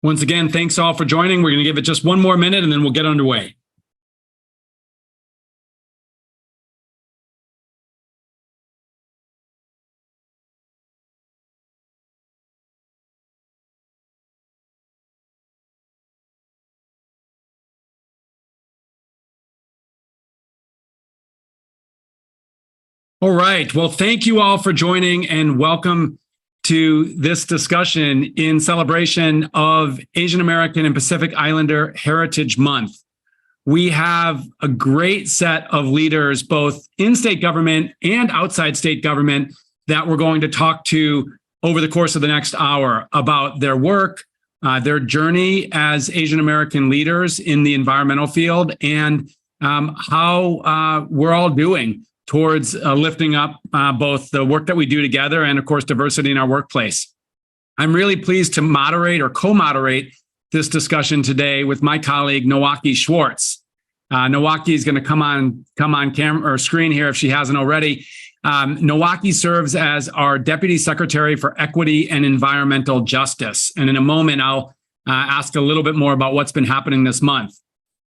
Once again, thanks all for joining. We're going to give it just one more minute and then we'll get underway. All right. Well, thank you all for joining and welcome to this discussion in celebration of Asian American and Pacific Islander Heritage Month. We have a great set of leaders, both in state government and outside state government, that we're going to talk to over the course of the next hour about their work, their journey as Asian American leaders in the environmental field, and how we're all doing towards lifting up both the work that we do together and, of course, diversity in our workplace. I'm really pleased to moderate or co-moderate this discussion today with my colleague, Nowaki Schwartz. Nowaki is going to come on camera or screen here if she hasn't already. Nowaki serves as our Deputy Secretary for Equity and Environmental Justice. And in a moment, I'll ask a little bit more about what's been happening this month.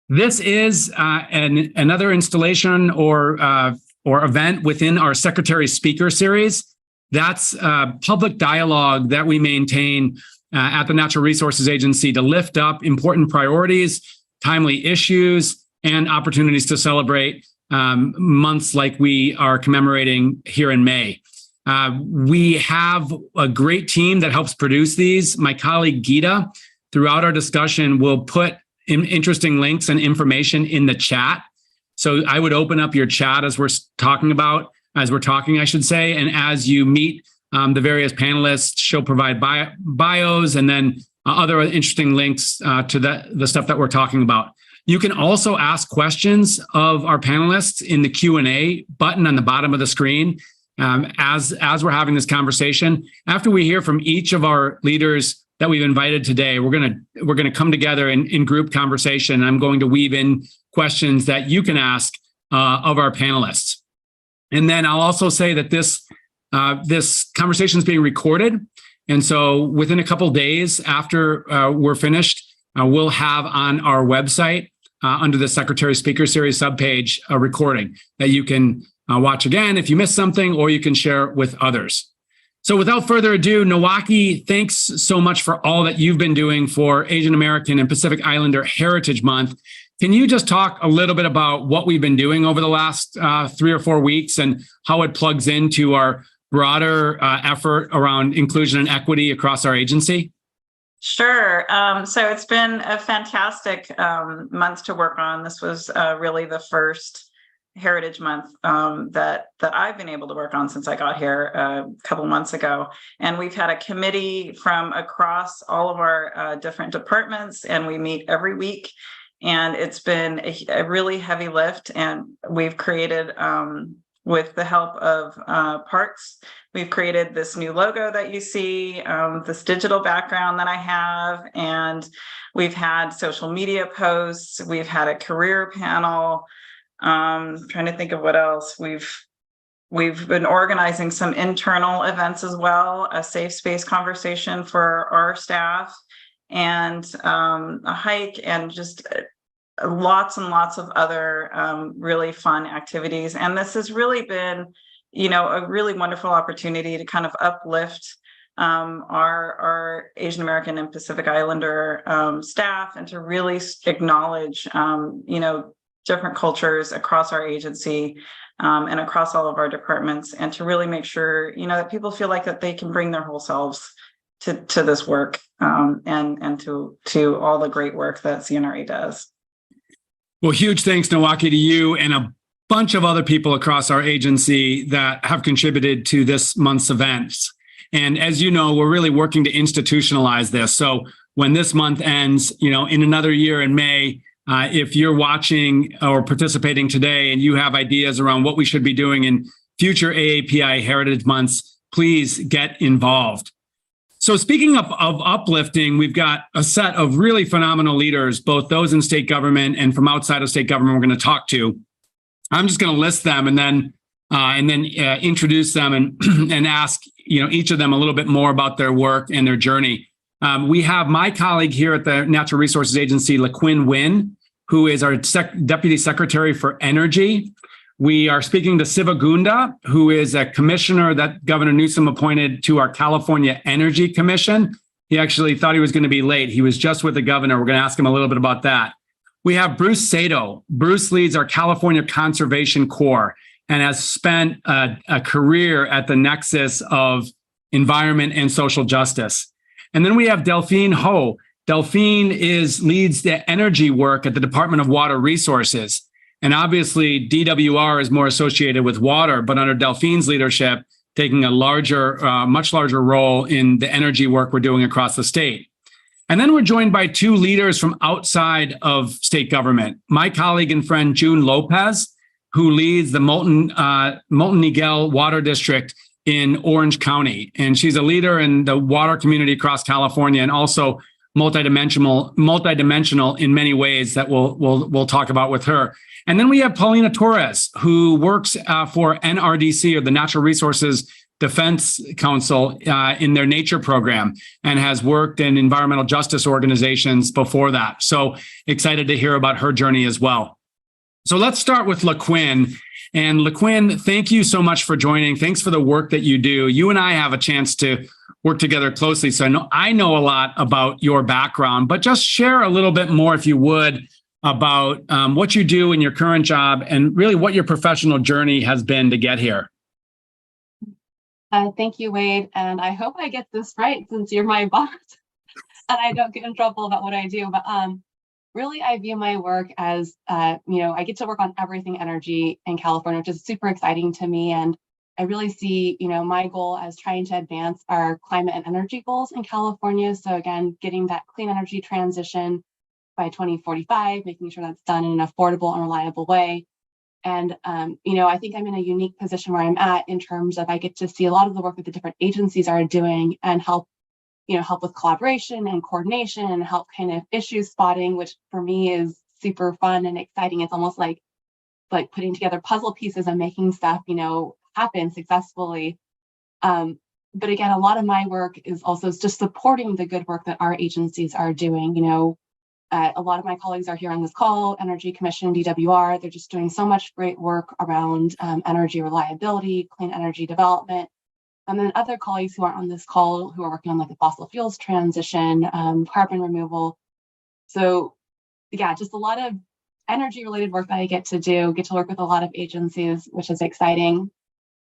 This is another installation or event within our Secretary Speaker series. That's public dialogue that we maintain at the Natural Resources Agency to lift up important priorities, timely issues, and opportunities to celebrate months like we are commemorating here in May. We have a great team that helps produce these. My colleague Geeta, throughout our discussion, will put interesting links and information in the chat. So I would open up your chat as we're talking, I should say, and as you meet the various panelists, she'll provide bios and then other interesting links to the stuff that we're talking about. You can also ask questions of our panelists in the Q&A button on the bottom of the screen as we're having this conversation. After we hear from each of our leaders that we've invited today, we're gonna come together in group conversation. I'm going to weave in questions that you can ask of our panelists. And then I'll also say that this conversation is being recorded. And so within a couple days after we're finished, we'll have on our website under the Secretary Speaker Series subpage a recording that you can watch again if you missed something, or you can share with others. So without further ado, Nowaki, thanks so much for all that you've been doing for Asian American and Pacific Islander Heritage Month. Can you just talk a little bit about what we've been doing over the last 3 or 4 weeks and how it plugs into our broader effort around inclusion and equity across our agency? Sure. So it's been a fantastic month to work on. This was really the first Heritage Month that I've been able to work on since I got here a couple months ago. And we've had a committee from across all of our different departments, and we meet every week. And it's been a really heavy lift. And we've created, with the help of Parks, we've created this new logo that you see, this digital background that I have, and we've had social media posts. We've had a career panel. Trying to think of what else. We've been organizing some internal events as well, a safe space conversation for our staff, and a hike, and just lots and lots of other really fun activities. And this has really been, a really wonderful opportunity to kind of uplift our Asian American and Pacific Islander staff, and to really acknowledge, different cultures across our agency and across all of our departments, and to really make sure, that people feel like that they can bring their whole selves to this work and to all the great work that CNRA does. Well, huge thanks, Nowaki, to you and a bunch of other people across our agency that have contributed to this month's events. And as you know, we're really working to institutionalize this. So when this month ends, in another year in May, if you're watching or participating today and you have ideas around what we should be doing in future AAPI Heritage Months, please get involved. So speaking of uplifting, we've got a set of really phenomenal leaders, both those in state government and from outside of state government we're going to talk to. I'm just going to list them and then introduce them and ask each of them a little bit more about their work and their journey. We have my colleague here at the Natural Resources Agency, LaQuinn Wynn, who is our Deputy Secretary for Energy. We are speaking to Siva Gunda, who is a commissioner that Governor Newsom appointed to our California Energy Commission. He actually thought he was going to be late. He was just with the governor. We're going to ask him a little bit about that. We have Bruce Sato. Bruce leads our California Conservation Corps and has spent a career at the nexus of environment and social justice. And then we have Delphine Ho. Delphine leads the energy work at the Department of Water Resources. And obviously, DWR is more associated with water, but under Delphine's leadership, taking a much larger role in the energy work we're doing across the state. And then we're joined by two leaders from outside of state government. My colleague and friend, June Lopez, who leads the Molten Niguel Water District in Orange County. And she's a leader in the water community across California and also multidimensional in many ways that we'll talk about with her. And then we have Paulina Torres, who works for NRDC, or the Natural Resources Defense Council, in their nature program, and has worked in environmental justice organizations before that. So excited to hear about her journey as well. So let's start with LaQuinn. And LaQuinn, thank you so much for joining. Thanks for the work that you do. You and I have a chance to work together closely. So I know a lot about your background, but just share a little bit more, if you would, about what you do in your current job and really what your professional journey has been to get here. Thank you, Wade. And I hope I get this right since you're my boss and I don't get in trouble about what I do. But really, I view my work as, I get to work on everything energy in California, which is super exciting to me. And I really see, my goal as trying to advance our climate and energy goals in California. So again, getting that clean energy transition by 2045, making sure that's done in an affordable and reliable way. And, I think I'm in a unique position where I'm at in terms of I get to see a lot of the work that the different agencies are doing and help with collaboration and coordination and help kind of issue spotting, which for me is super fun and exciting. It's almost like putting together puzzle pieces and making stuff, happen successfully. But again, a lot of my work is also just supporting the good work that our agencies are doing. A lot of my colleagues are here on this call, Energy Commission, DWR. They're just doing so much great work around energy reliability, clean energy development. And then other colleagues who aren't on this call who are working on the fossil fuels transition, carbon removal. So yeah, just a lot of energy related work that I get to work with a lot of agencies, which is exciting.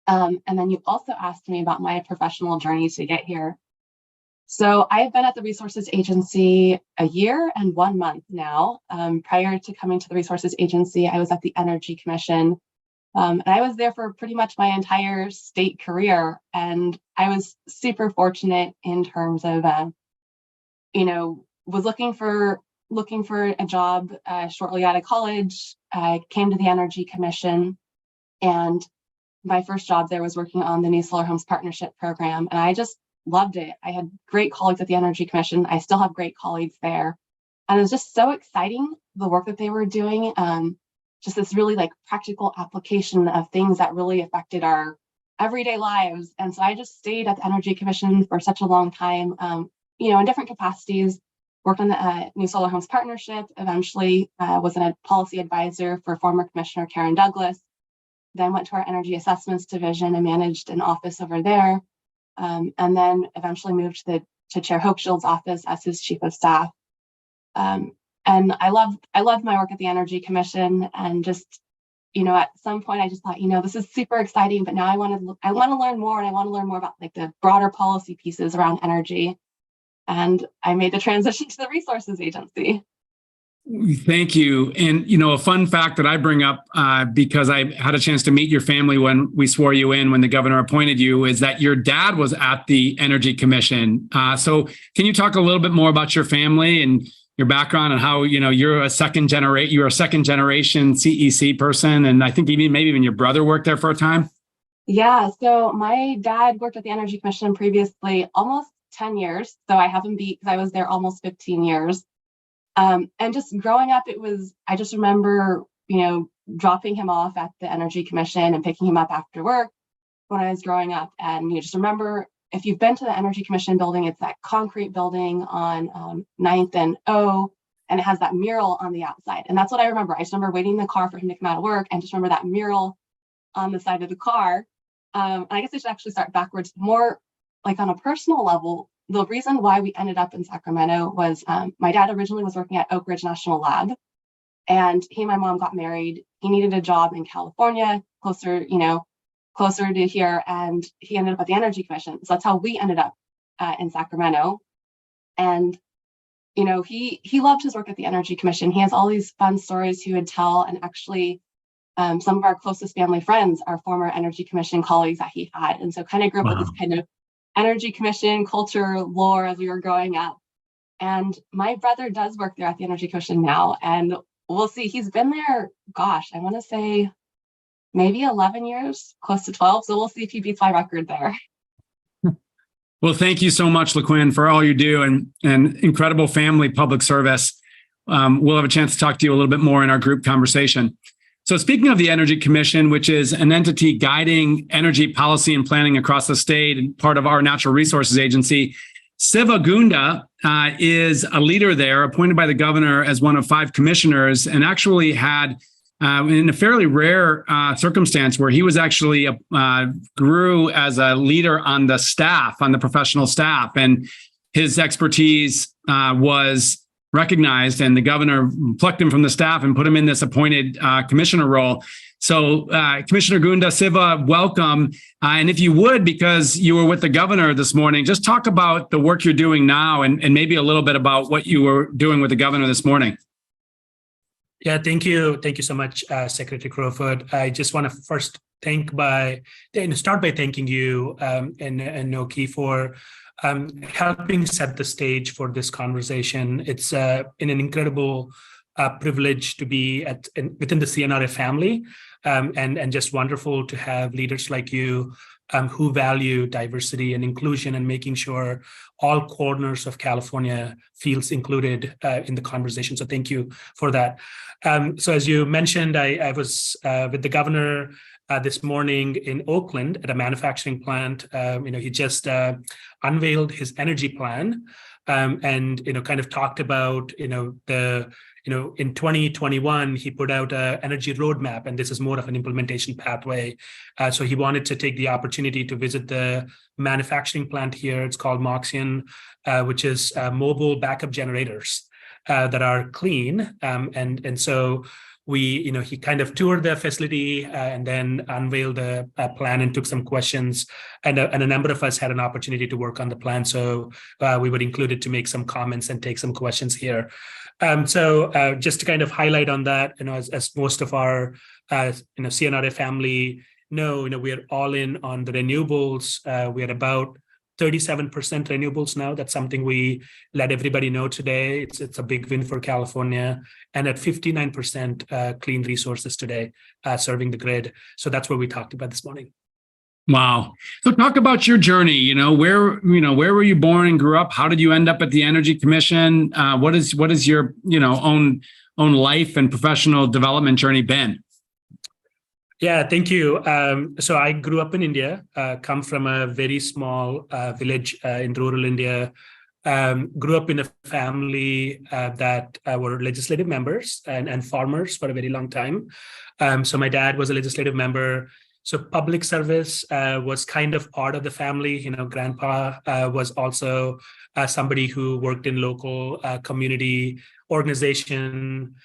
And then you also asked me about my professional journey to get here. So I've been at the Resources Agency a year and 1 month now. Prior to coming to the Resources Agency, I was at the Energy Commission. And I was there for pretty much my entire state career. And I was super fortunate in terms of, was looking for a job shortly out of college. I came to the Energy Commission, and my first job there was working on the New Solar Homes Partnership Program. And I just loved it. I had great colleagues at the Energy Commission. I still have great colleagues there. And it was just so exciting, the work that they were doing. Just this really practical application of things that really affected our everyday lives. And so I just stayed at the Energy Commission for such a long time, in different capacities, worked on the New Solar Homes Partnership, eventually was a policy advisor for former Commissioner Karen Douglas, then went to our Energy Assessments Division and managed an office over there. And then eventually moved to Chair Hochschild's office as his chief of staff. And I loved my work at the Energy Commission, and just, at some point I just thought, this is super exciting, but now I want to learn more, and I want to learn more about the broader policy pieces around energy. And I made the transition to the Resources Agency. Thank you. And, a fun fact that I bring up because I had a chance to meet your family when we swore you in, when the governor appointed you, is that your dad was at the Energy Commission. So can you talk a little bit more about your family and your background and how, you're a second generation CEC person. And I think maybe even your brother worked there for a time. Yeah. So my dad worked at the Energy Commission previously almost 10 years. So I have him beat because I was there almost 15 years. And just growing up, I just remember, dropping him off at the Energy Commission and picking him up after work when I was growing up. And just remember if you've been to the Energy Commission building, it's that concrete building on 9th and O, and it has that mural on the outside. And that's what I remember. I just remember waiting in the car for him to come out of work and just remember that mural on the side of the car. And I guess I should actually start backwards. More like on a personal level, the reason why we ended up in Sacramento was my dad originally was working at Oak Ridge National Lab, and he and my mom got married. He needed a job in California, closer to here, and he ended up at the Energy Commission. So that's how we ended up in Sacramento. And he loved his work at the Energy Commission. He has all these fun stories he would tell, and actually some of our closest family friends are former Energy Commission colleagues that he had. And so kind of grew up with this kind of Energy Commission culture lore as we were growing up. And my brother does work there at the Energy Commission now, and we'll see. He's been there, gosh, I want to say maybe 11 years, close to 12. So we'll see if he beats my record there. Well, thank you so much, LaQuinn, for all you do and incredible family public service. We'll have a chance to talk to you a little bit more in our group conversation. So speaking of the Energy Commission, which is an entity guiding energy policy and planning across the state and part of our Natural Resources Agency, Siva Gunda is a leader there, appointed by the governor as one of 5 commissioners, and actually had in a fairly rare circumstance where he was actually grew as a leader on the staff, on the professional staff, and his expertise was recognized, and the governor plucked him from the staff and put him in this appointed commissioner role. So Commissioner Gunda, Siva, welcome. And if you would, because you were with the governor this morning, just talk about the work you're doing now and maybe a little bit about what you were doing with the governor this morning. Yeah, thank you. Thank you so much, Secretary Crawford. I just want to first start by thanking you and Noki for helping set the stage for this conversation. It's an incredible privilege to be within the CNRA family, and just wonderful to have leaders like you who value diversity and inclusion and making sure all corners of California feels included in the conversation. So thank you for that. So as you mentioned, I was with the governor this morning in Oakland at a manufacturing plant. He just unveiled his energy plan, and kind of talked about in 2021 he put out an energy roadmap, and this is more of an implementation pathway. So he wanted to take the opportunity to visit the manufacturing plant here. It's called Moxion, which is mobile backup generators that are clean, and so he kind of toured the facility and then unveiled a plan and took some questions, and a number of us had an opportunity to work on the plan. So we were included to make some comments and take some questions here. So just to kind of highlight on that, as most of our CNRA family know, we are all in on the renewables. We are about 37% renewables now. That's something we let everybody know today. It's a big win for California, and at 59% clean resources today, serving the grid. So that's what we talked about this morning. Wow. So talk about your journey. Where were you born and grew up? How did you end up at the Energy Commission? What is your own life and professional development journey been? Yeah, thank you. So I grew up in India, come from a very small village in rural India, grew up in a family that were legislative members and farmers for a very long time. So my dad was a legislative member. So public service was kind of part of the family. Grandpa was also somebody who worked in local community organization.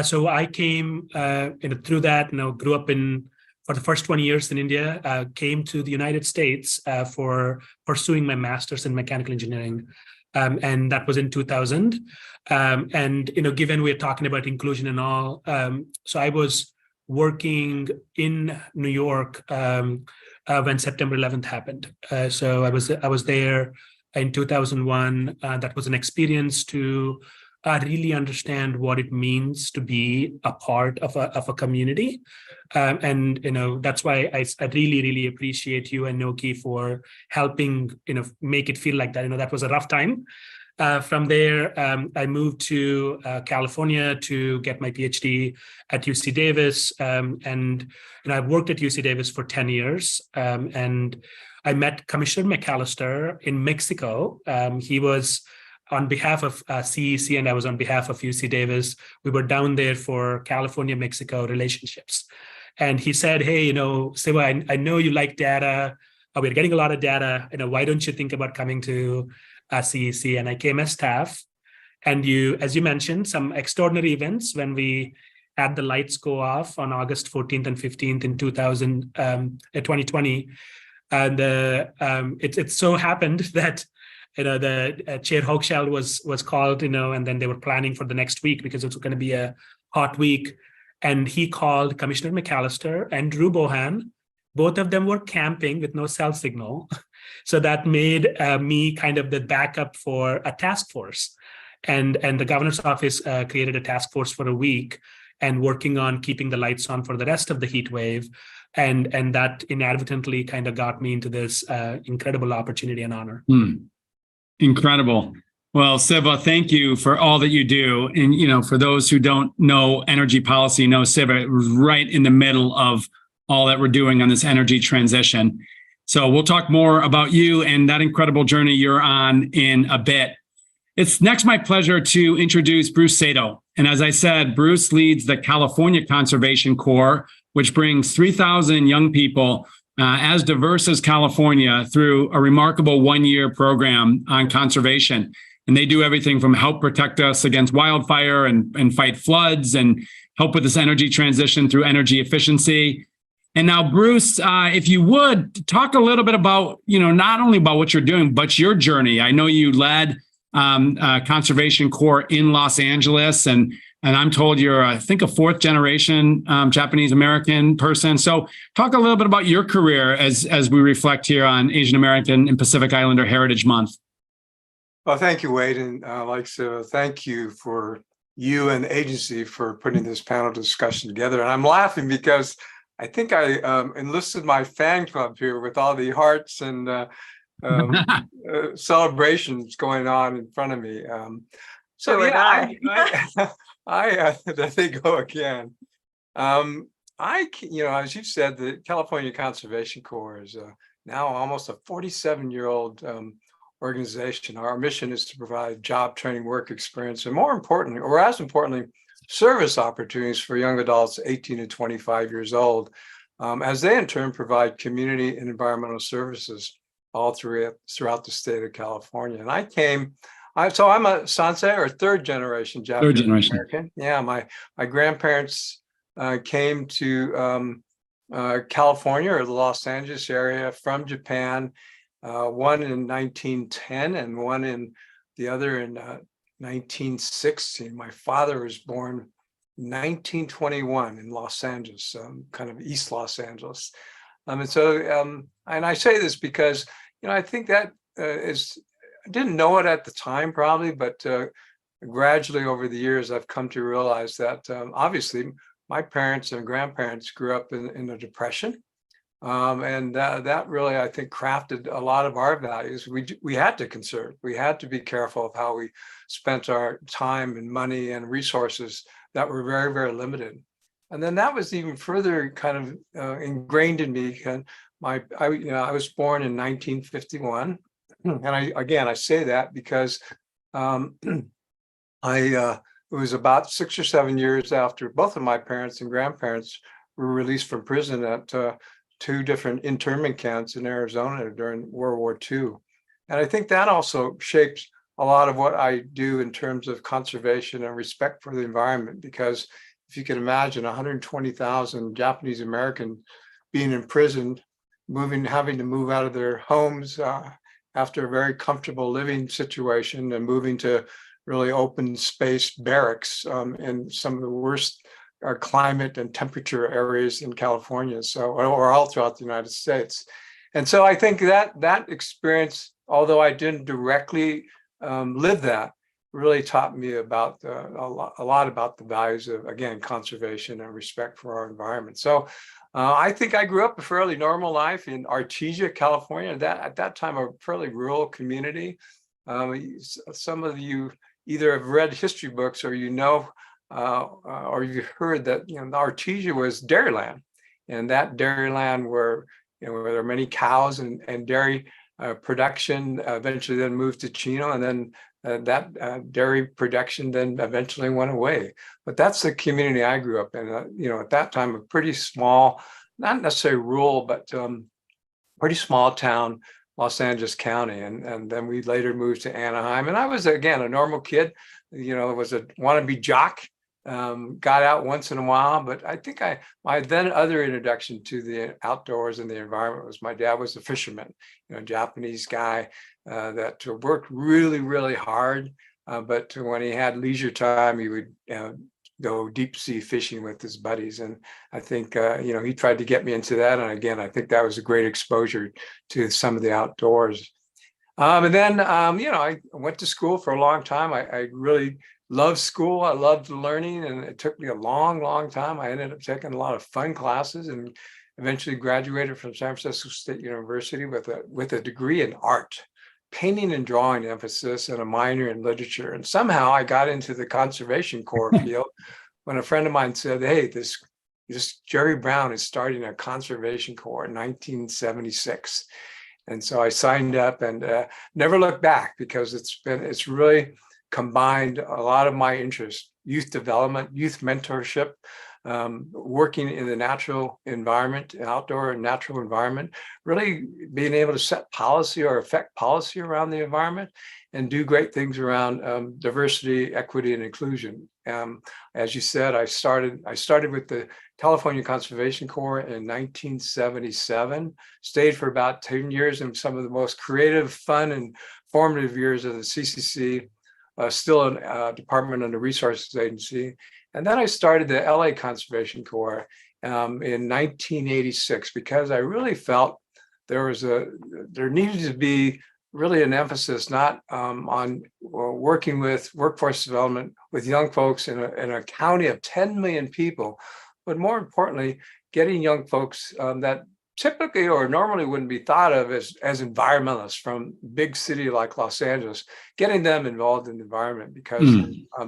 So I came through that, grew up for the first 20 years in India, came to the United States for pursuing my master's in mechanical engineering. And that was in 2000. And, given we're talking about inclusion and all, so I was working in New York when September 11th happened. So I was there in 2001. That was an experience to really understand what it means to be a part of a community. And that's why I really, really appreciate you and Noki for helping make it feel like that. That was a rough time. From there, I moved to California to get my PhD at UC Davis. And I've worked at UC Davis for 10 years. And I met Commissioner McAllister in Mexico. He was on behalf of CEC, and I was on behalf of UC Davis. We were down there for California-Mexico relationships. And he said, hey, Siva, I know you like data. We're getting a lot of data. Why don't you think about coming to CEC? And I came as staff. And as you mentioned, some extraordinary events when we had the lights go off on August 14th and 15th in 2020. And it so happened that the Chair Hochschild was called, and then they were planning for the next week because it was going to be a hot week. And he called Commissioner McAllister and Drew Bohan. Both of them were camping with no cell signal. So that made me kind of the backup for a task force. And the governor's office created a task force for a week and working on keeping the lights on for the rest of the heat wave. And that inadvertently kind of got me into this incredible opportunity and honor. Incredible. Well, Siva, thank you for all that you do. And, for those who don't know energy policy, Siva was right in the middle of all that we're doing on this energy transition. So we'll talk more about you and that incredible journey you're on in a bit. It's next my pleasure to introduce Bruce Sato. And as I said, Bruce leads the California Conservation Corps, which brings 3,000 young people as diverse as California through a remarkable one-year program on conservation. And they do everything from help protect us against wildfire and fight floods and help with this energy transition through energy efficiency. And now, Bruce, if you would talk a little bit about, not only about what you're doing, but your journey. I know you led Conservation Corps in Los Angeles, and I'm told you're, I think, a fourth generation Japanese American person. So talk a little bit about your career as we reflect here on Asian American and Pacific Islander Heritage Month. Well, thank you, Wade. And thank you for you and the agency for putting this panel discussion together. And I'm laughing because I think I enlisted my fan club here with all the hearts and celebrations going on in front of me. There they go again. As you said, the California Conservation Corps is now almost a 47-year-old organization. Our mission is to provide job training, work experience, and more importantly, or as importantly, service opportunities for young adults 18 to 25 years old, as they in turn provide community and environmental services all throughout the state of California. And I'm a Sansei, or third generation Japanese American. Yeah, my grandparents came to California or the Los Angeles area from Japan, one in 1910 and the other in 1916. My father was born in 1921 in Los Angeles, kind of East Los Angeles. And I say this because, I think that I didn't know it at the time probably, but gradually over the years, I've come to realize that obviously my parents and grandparents grew up in the Depression. And that really, I think, crafted a lot of our values. We had to conserve. We had to be careful of how we spent our time and money and resources that were very, very limited. And then that was even further kind of ingrained in me. And I was born in 1951, and I say that because it was about 6 or 7 years after both of my parents and grandparents were released from prison at two different internment camps in Arizona during World War II. And I think that also shapes a lot of what I do in terms of conservation and respect for the environment, because if you can imagine 120,000 Japanese Americans being imprisoned, having to move out of their homes after a very comfortable living situation and moving to really open space barracks in some of the worst climate and temperature areas in California, or all throughout the United States. And so I think that experience, although I didn't directly live that, really taught me about a lot about the values of, again, conservation and respect for our environment. So I think I grew up a fairly normal life in Artesia, California. At that time, a fairly rural community. Some of you either have read history books or or you've heard that Artesia was dairyland, and that dairyland were where there are many cows and dairy production. Eventually, then moved to Chino, and then that dairy production then eventually went away. But that's the community I grew up in. At that time, a pretty small, not necessarily rural, but pretty small town, Los Angeles County. And then we later moved to Anaheim. And I was, again, a normal kid, was a wannabe jock, got out once in a while. But I think my then other introduction to the outdoors and the environment was my dad was a fisherman, Japanese guy that worked really, really hard. But when he had leisure time, he would go deep sea fishing with his buddies. And I think, he tried to get me into that. And again, I think that was a great exposure to some of the outdoors. And then, I went to school for a long time. I really loved school. I loved learning, and it took me a long, long time. I ended up taking a lot of fun classes and eventually graduated from San Francisco State University with a degree in art, painting and drawing emphasis, and a minor in literature. And somehow I got into the conservation corps field when a friend of mine said, "Hey, this Jerry Brown is starting a conservation corps in 1976." And so I signed up and never looked back, because it's really combined a lot of my interests: youth development, youth mentorship, working in the natural environment, outdoor and natural environment, really being able to set policy or affect policy around the environment and do great things around diversity, equity, and inclusion. As you said, I started with the California Conservation Corps in 1977, stayed for about 10 years in some of the most creative, fun, and formative years of the CCC, still a department under Resources Agency. And then I started the LA Conservation Corps in 1986, because I really felt there needed to be really an emphasis not on working with workforce development with young folks in a county of 10 million people, but more importantly, getting young folks that typically or normally wouldn't be thought of as environmentalists from big city like Los Angeles, getting them involved in the environment, because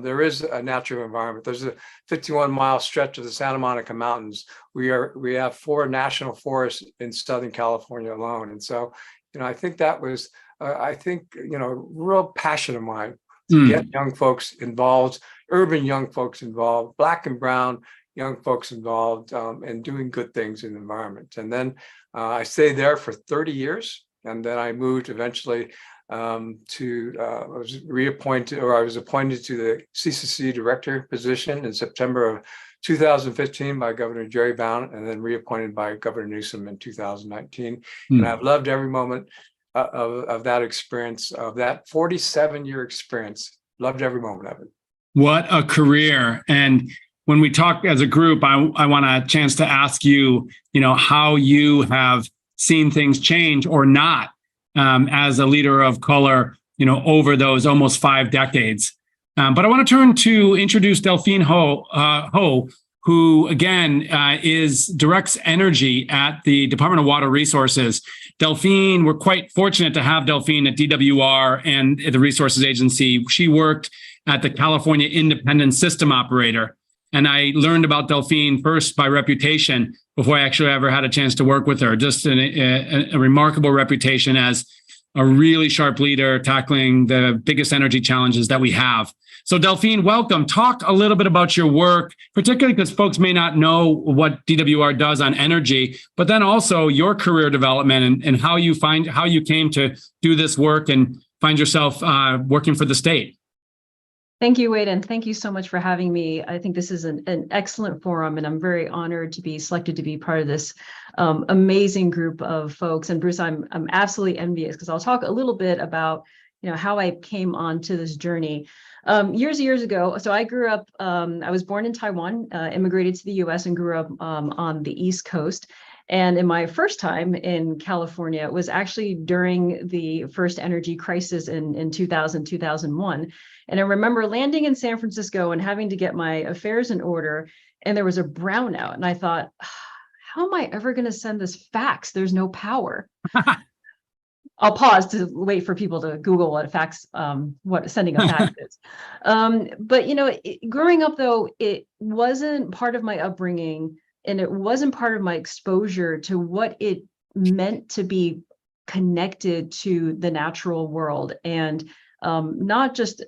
there is a natural environment. There's a 51-mile stretch of the Santa Monica Mountains. We have 4 national forests in Southern California alone. And so, I think that was, real passion of mine to get young folks involved, urban young folks involved, Black and brown young folks involved, and doing good things in the environment. And then I stayed there for 30 years. And then I moved eventually I was appointed to the CCC director position in September of 2015 by Governor Jerry Brown, and then reappointed by Governor Newsom in 2019. And I've loved every moment of that experience, of that 47-year experience. Loved every moment of it. What a career. And when we talk as a group, I want a chance to ask you, how you have seen things change or not as a leader of color, over those almost 5 decades. But I want to turn to introduce Delphine Ho, who again directs energy at the Department of Water Resources. Delphine, we're quite fortunate to have Delphine at DWR and at the Resources Agency. She worked at the California Independent System Operator. And I learned about Delphine first by reputation before I actually ever had a chance to work with her. Just a remarkable reputation as a really sharp leader tackling the biggest energy challenges that we have. So Delphine, welcome. Talk a little bit about your work, particularly because folks may not know what DWR does on energy, but then also your career development and how you came to do this work and find yourself working for the state. Thank you, Wade, and thank you so much for having me. I think this is an excellent forum, and I'm very honored to be selected to be part of this amazing group of folks. And Bruce, I'm absolutely envious, because I'll talk a little bit about how I came onto this journey. Years ago, so I grew up, I was born in Taiwan, immigrated to the US and grew up on the East Coast. And in my first time in California, it was actually during the first energy crisis in 2000, 2001. And I remember landing in San Francisco and having to get my affairs in order. And there was a brownout. And I thought, how am I ever going to send this fax? There's no power. I'll pause to wait for people to Google what a fax, what sending a fax is. But, growing up, though, it wasn't part of my upbringing. And it wasn't part of my exposure to what it meant to be connected to the natural world, and not just,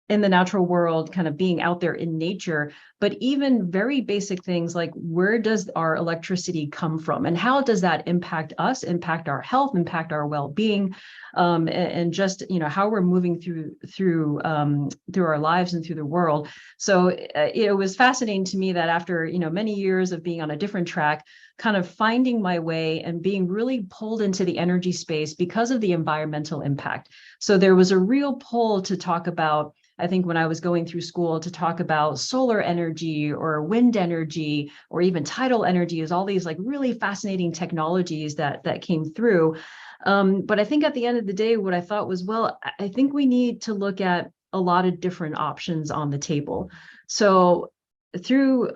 in the natural world, kind of being out there in nature, but even very basic things like, where does our electricity come from, and how does that impact us, impact our health, impact our well-being, and just, how we're moving through our lives and through the world. So it was fascinating to me that after, many years of being on a different track, kind of finding my way and being really pulled into the energy space because of the environmental impact. So there was a real pull to talk about, I think when I was going through school, to talk about solar energy or wind energy or even tidal energy, is all these like really fascinating technologies that came through. But I think at the end of the day, what I thought was, well, I think we need to look at a lot of different options on the table. So through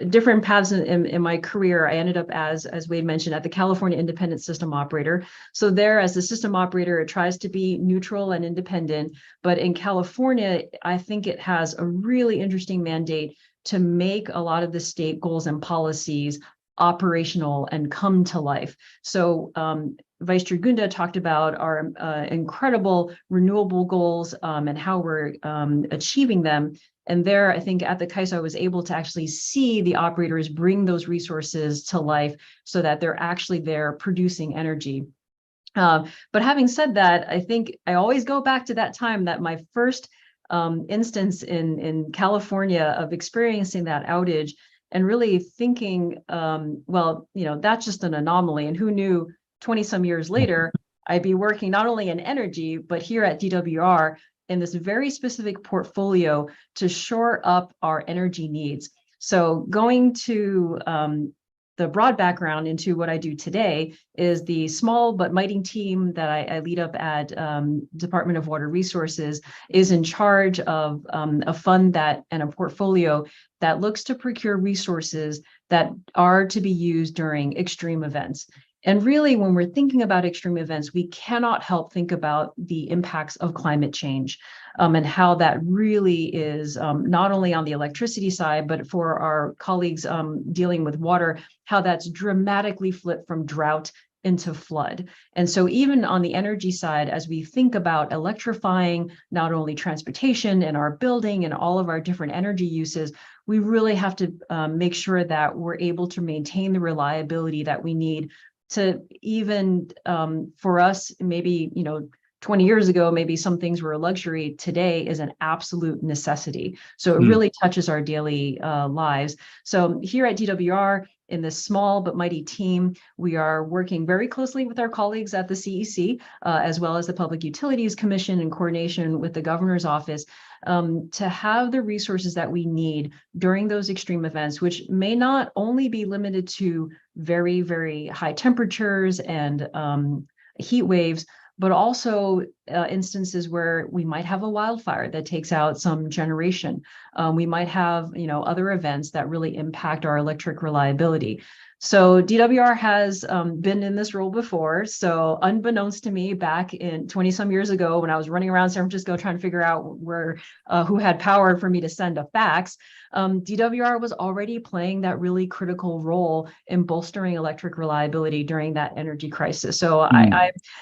different paths in my career, I ended up as Wade mentioned, at the California Independent System Operator. So there, as the system operator, it tries to be neutral and independent. But in California, I think it has a really interesting mandate to make a lot of the state goals and policies operational and come to life. So Vice Chair Gunda talked about our incredible renewable goals and how we're achieving them. And there, I think at the CAISO, I was able to actually see the operators bring those resources to life so that they're actually there producing energy. But having said that, I think I always go back to that time, that my first instance in California of experiencing that outage and really thinking, well, that's just an anomaly. And who knew 20 some years later, I'd be working not only in energy, but here at DWR in this very specific portfolio to shore up our energy needs. So going to the broad background into what I do today is the small but mighty team that I lead up at Department of Water Resources is in charge of a fund and a portfolio that looks to procure resources that are to be used during extreme events. And really, when we're thinking about extreme events, we cannot help think about the impacts of climate change and how that really is not only on the electricity side, but for our colleagues dealing with water, how that's dramatically flipped from drought into flood. And so even on the energy side, as we think about electrifying not only transportation and our building and all of our different energy uses, we really have to make sure that we're able to maintain the reliability that we need to even for us, maybe, 20 years ago, maybe some things were a luxury. Today is an absolute necessity. So it really touches our daily lives. So here at DWR, in this small but mighty team, we are working very closely with our colleagues at the CEC, as well as the Public Utilities Commission, in coordination with the governor's office, to have the resources that we need during those extreme events, which may not only be limited to very, very high temperatures and heat waves, but also instances where we might have a wildfire that takes out some generation. We might have, other events that really impact our electric reliability. So DWR has been in this role before. So unbeknownst to me, back in 20 some years ago, when I was running around San Francisco trying to figure out who had power for me to send a fax, DWR was already playing that really critical role in bolstering electric reliability during that energy crisis. So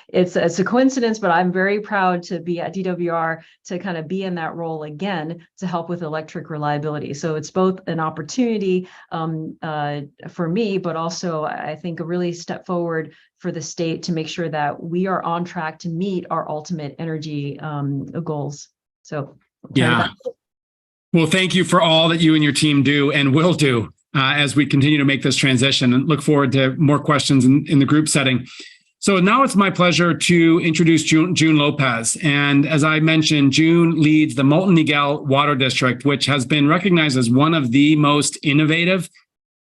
it's a coincidence, but I'm very proud to be at DWR to kind of be in that role again to help with electric reliability. So it's both an opportunity for me, but also I think a really step forward for the state to make sure that we are on track to meet our ultimate energy goals. So yeah. Well, thank you for all that you and your team do and will do as we continue to make this transition, and look forward to more questions in the group setting. So now it's my pleasure to introduce June Lopez. And as I mentioned, June leads the Molten Miguel Water District, which has been recognized as one of the most innovative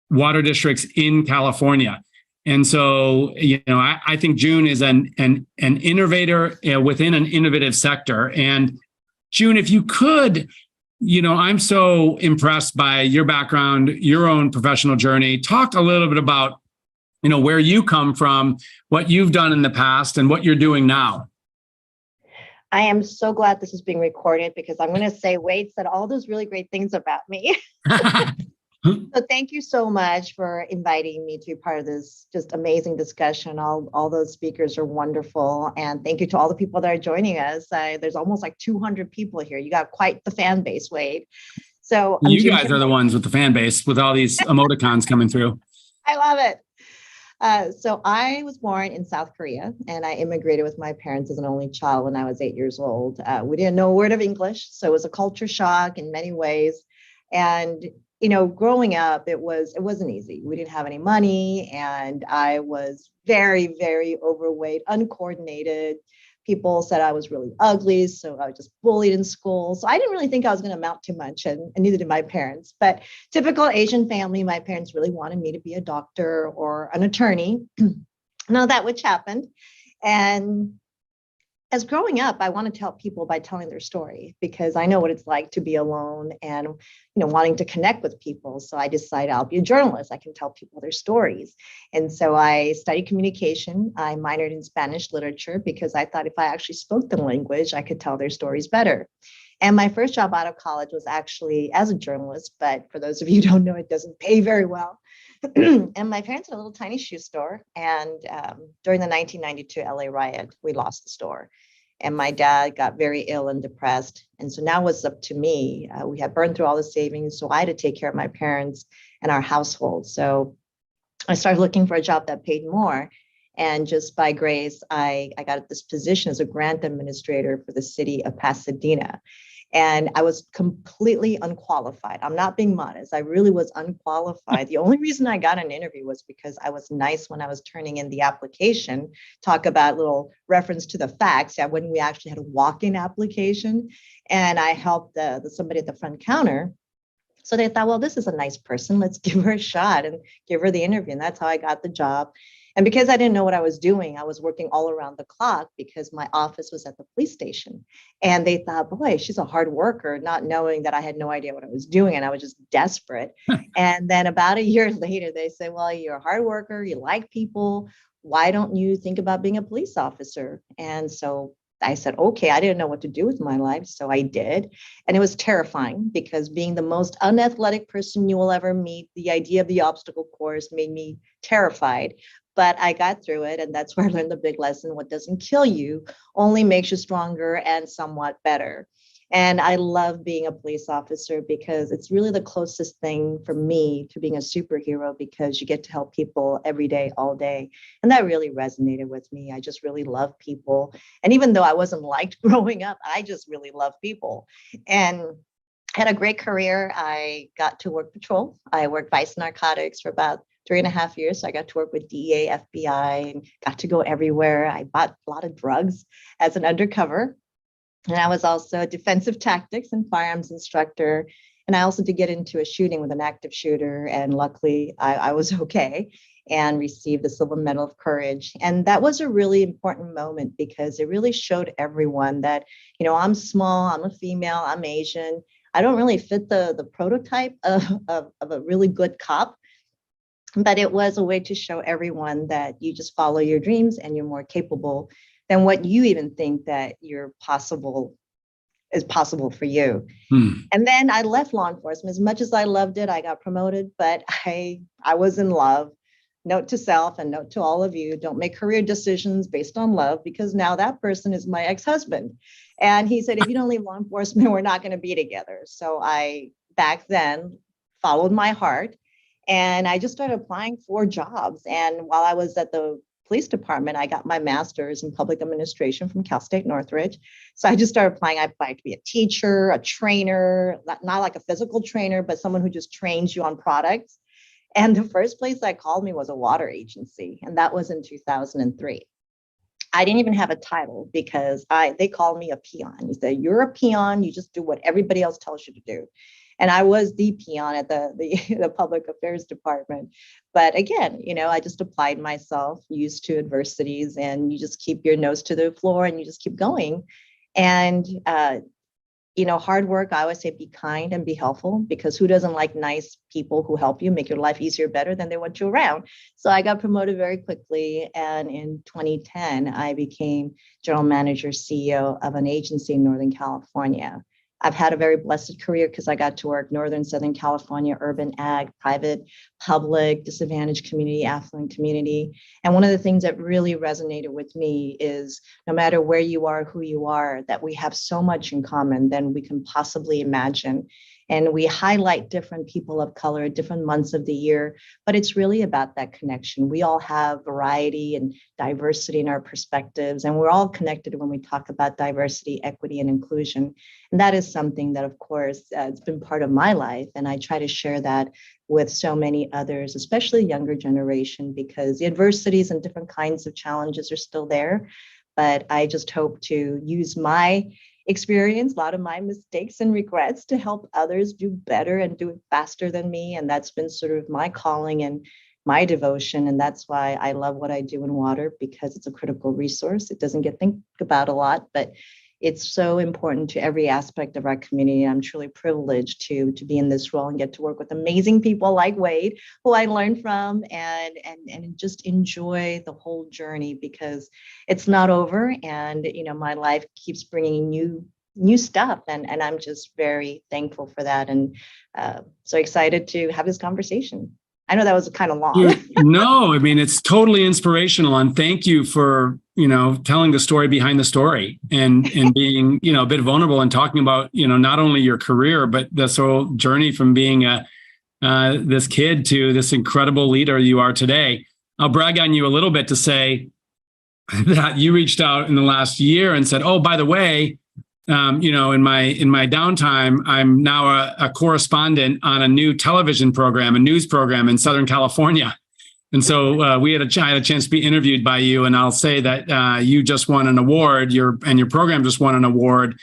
water districts in California. And so, I think June is an innovator within an innovative sector. And June, if you could, I'm so impressed by your background, your own professional journey. Talk a little bit about, where you come from, what you've done in the past, and what you're doing now. I am so glad this is being recorded, because I'm going to say Wade said all those really great things about me. So thank you so much for inviting me to be part of this just amazing discussion. All those speakers are wonderful. And thank you to all the people that are joining us. There's almost like 200 people here. You got quite the fan base, Wade. So You guys are the ones with the fan base with all these emoticons coming through. I love it. So I was born in South Korea, and I immigrated with my parents as an only child when I was 8 years old. We didn't know a word of English, so it was a culture shock in many ways. And growing up, it wasn't easy. We didn't have any money, and I was very, very overweight, uncoordinated. People said I was really ugly, so I was just bullied in school. So I didn't really think I was going to amount to much, and neither did my parents. But typical Asian family, my parents really wanted me to be a doctor or an attorney. None of that which happened. And as growing up, I wanted to help people by telling their story, because I know what it's like to be alone and wanting to connect with people. So I decided I'll be a journalist. I can tell people their stories. And so I studied communication. I minored in Spanish literature because I thought if I actually spoke the language, I could tell their stories better. And my first job out of college was actually as a journalist, but for those of you who don't know, it doesn't pay very well. And my parents had a little tiny shoe store. And during the 1992 LA riot, we lost the store. And my dad got very ill and depressed. And so now it's up to me. We had burned through all the savings. So I had to take care of my parents and our household. So I started looking for a job that paid more. And just by grace, I got this position as a grant administrator for the city of Pasadena. And I was completely unqualified. I'm not being modest. I really was unqualified. The only reason I got an interview was because I was nice when I was turning in the application, talk about little reference to the facts that when we actually had a walk-in application, and I helped somebody at the front counter. So they thought, well, this is a nice person. Let's give her a shot and give her the interview. And that's how I got the job. And because I didn't know what I was doing, I was working all around the clock because my office was at the police station. And they thought, boy, she's a hard worker, not knowing that I had no idea what I was doing. And I was just desperate. And then about a year later, they said, well, you're a hard worker. You like people. Why don't you think about being a police officer? And so I said, okay, I didn't know what to do with my life. So I did. And it was terrifying because being the most unathletic person you will ever meet, the idea of the obstacle course made me terrified. But I got through it. And that's where I learned the big lesson. What doesn't kill you only makes you stronger and somewhat better. And I love being a police officer because it's really the closest thing for me to being a superhero, because you get to help people every day, all day. And that really resonated with me. I just really love people. And even though I wasn't liked growing up, I just really love people. And had a great career. I got to work patrol. I worked vice narcotics for about 3.5 years. So I got to work with DEA, FBI, and got to go everywhere. I bought a lot of drugs as an undercover. And I was also a defensive tactics and firearms instructor. And I also did get into a shooting with an active shooter. And luckily, I was okay and received the Silver Medal of Courage. And that was a really important moment because it really showed everyone that, I'm small, I'm a female, I'm Asian. I don't really fit the prototype of a really good cop. But it was a way to show everyone that you just follow your dreams and you're more capable than what you even think that is possible for you. And then I left law enforcement. As much as I loved it, I got promoted, but I was in love. Note to self and note to all of you, don't make career decisions based on love, because now that person is my ex-husband. And he said, if you don't leave law enforcement, we're not going to be together. So I, back then, followed my heart. And I just started applying for jobs. And while I was at the police department, I got my master's in public administration from Cal State Northridge. So I just started applying. I applied to be a teacher, a trainer, not like a physical trainer, but someone who just trains you on products. And the first place that called me was a water agency. And that was in 2003. I didn't even have a title because they called me a peon. He said, you're a peon. You just do what everybody else tells you to do. And I was the peon at the public affairs department. But again, I just applied myself, used to adversities, and you just keep your nose to the floor and you just keep going. And, hard work, I always say be kind and be helpful, because who doesn't like nice people who help you make your life easier, better than they want you around. So I got promoted very quickly. And in 2010, I became general manager, CEO of an agency in Northern California. I've had a very blessed career because I got to work Northern, Southern California, urban ag, private, public, disadvantaged community, affluent community. And one of the things that really resonated with me is no matter where you are, who you are, that we have so much in common than we can possibly imagine. And we highlight different people of color, different months of the year, but it's really about that connection. We all have variety and diversity in our perspectives, and we're all connected when we talk about diversity, equity, and inclusion. And that is something that, of course, it's been part of my life. And I try to share that with so many others, especially younger generation, because the adversities and different kinds of challenges are still there. But I just hope to use my experience, a lot of my mistakes and regrets to help others do better and do it faster than me. And that's been sort of my calling and my devotion. And that's why I love what I do in water, because it's a critical resource. It doesn't get think about a lot, but it's so important to every aspect of our community. I'm truly privileged to be in this role and get to work with amazing people like Wade, who I learned from, and just enjoy the whole journey, because it's not over. And my life keeps bringing new stuff, and I'm just very thankful for that, and so excited to have this conversation. I know that was kind of long. No, I mean, it's totally inspirational. And thank you for, telling the story behind the story and being, a bit vulnerable and talking about, not only your career, but this whole journey from being this kid to this incredible leader you are today. I'll brag on you a little bit to say that you reached out in the last year and said, oh, by the way, in my downtime, I'm now a correspondent on a new television program, a news program in Southern California. And so I had a chance to be interviewed by you, and I'll say that you just won an award. Your program just won an award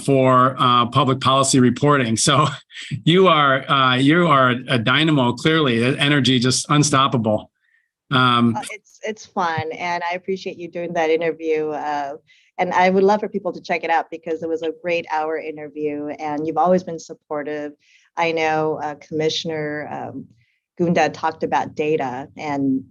for public policy reporting. So you are a dynamo. Clearly, energy just unstoppable. It's fun, and I appreciate you doing that interview. And I would love for people to check it out, because it was a great hour interview, and you've always been supportive. I know Commissioner Gunda talked about data, and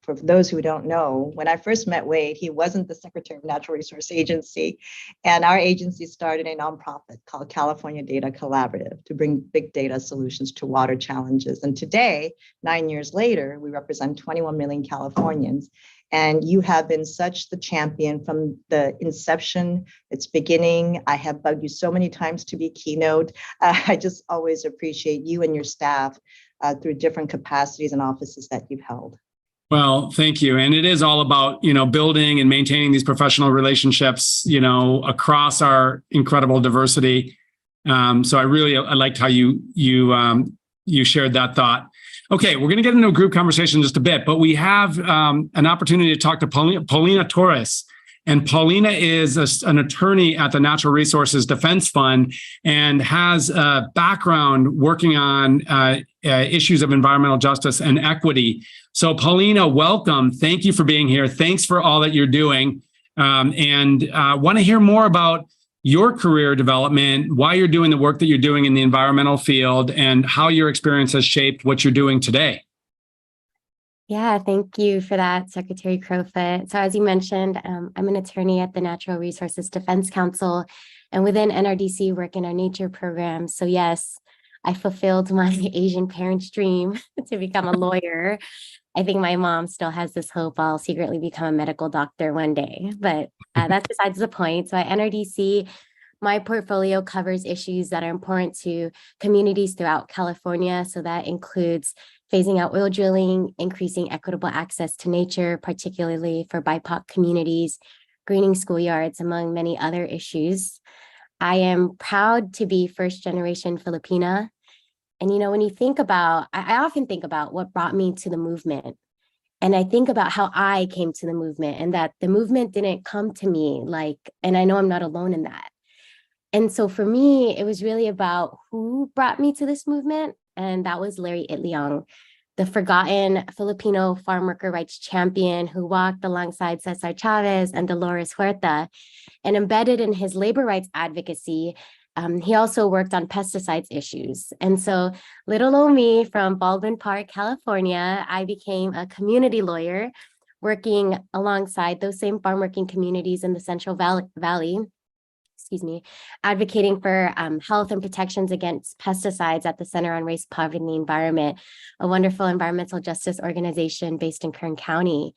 for those who don't know, when I first met Wade, he wasn't the Secretary of Natural Resource Agency, and our agency started a nonprofit called California Data Collaborative to bring big data solutions to water challenges. And today, 9 years later, we represent 21 million Californians. And you have been such the champion from the inception, its beginning. I have bugged you so many times to be keynote. I just always appreciate you and your staff through different capacities and offices that you've held. Well, thank you. And it is all about, building and maintaining these professional relationships, across our incredible diversity. So I liked how you shared that thought. Okay, we're going to get into a group conversation in just a bit, but we have an opportunity to talk to Paulina Torres. And Paulina is an attorney at the Natural Resources Defense Fund and has a background working on issues of environmental justice and equity. So Paulina, welcome. Thank you for being here. Thanks for all that you're doing. And want to hear more about your career development, why you're doing the work that you're doing in the environmental field, and how your experience has shaped what you're doing today. Yeah, thank you for that, Secretary Crowfoot. So as you mentioned, I'm an attorney at the Natural Resources Defense Council, and within NRDC work in our nature program. So yes, I fulfilled my Asian parents' dream to become a lawyer. I think my mom still has this hope I'll secretly become a medical doctor one day, but that's besides the point. So at NRDC, my portfolio covers issues that are important to communities throughout California. So that includes phasing out oil drilling, increasing equitable access to nature, particularly for BIPOC communities, greening schoolyards, among many other issues. I am proud to be first-generation Filipina. And, when you think about, I often think about what brought me to the movement. And I think about how I came to the movement, and that the movement didn't come to me and I know I'm not alone in that. And so for me, it was really about who brought me to this movement. And that was Larry Itliong, the forgotten Filipino farm worker rights champion who walked alongside Cesar Chavez and Dolores Huerta. And embedded in his labor rights advocacy, he also worked on pesticides issues. And so little old me from Baldwin Park, California, I became a community lawyer working alongside those same farm working communities in the Central Valley. excuse me, advocating for health and protections against pesticides at the Center on Race, Poverty, and the Environment, a wonderful environmental justice organization based in Kern County.